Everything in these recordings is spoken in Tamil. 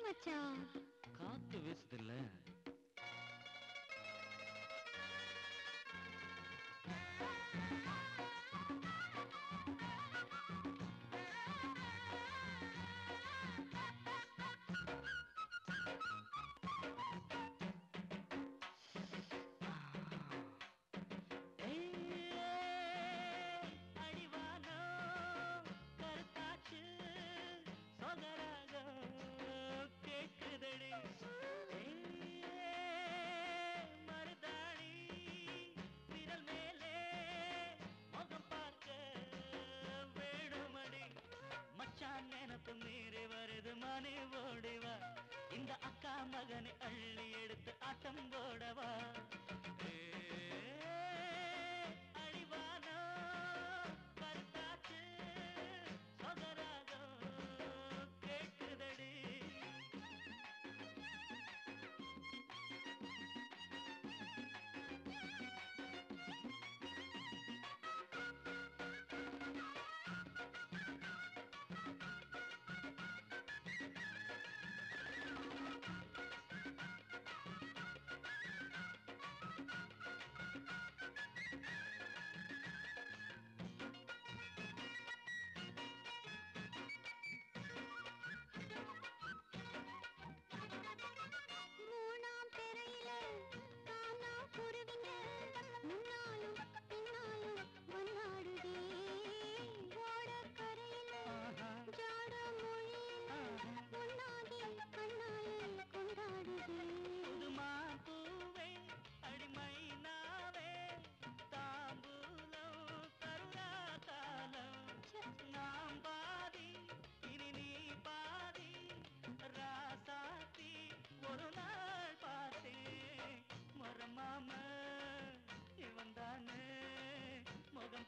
மச்சான்? காத்து வீசுதில்ல. மீறி வருது மணி ஓடிவா இந்த அக்கா மகனை அள்ளி எடுத்து ஆட்டம் போடவா அடிவானோ கருத்தாச்சு சொகராகம் கேட்குதடி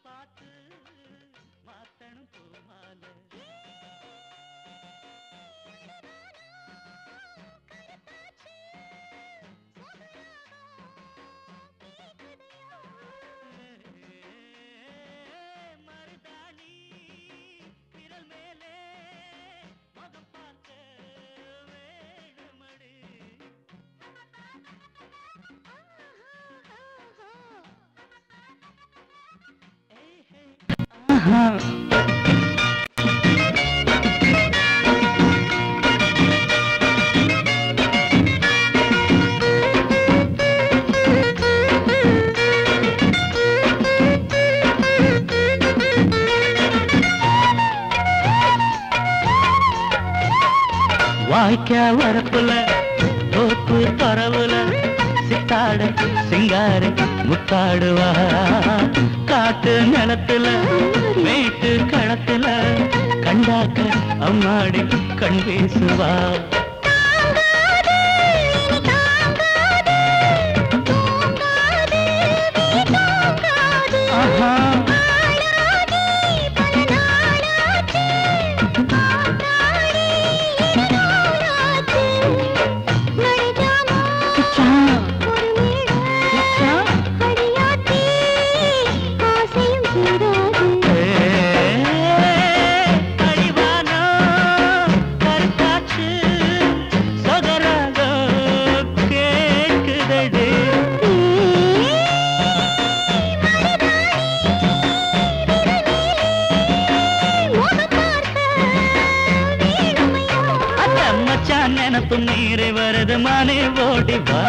பார்த்து மாத்தணும் பூமால மருதாணி விரல் மேலே முகம் பார்க்க வேணுமடி வாய்க்கா வரப்புல தோப்பு பரவுல சித்தாட சிங்கார முத்தாடுவா காட்டு நிலத்துல மேட்டு களத்துல கண்டாக்க அம்மாடி கண் பேசுவா நினப்பு மீறி வருது மணி ஓடிவா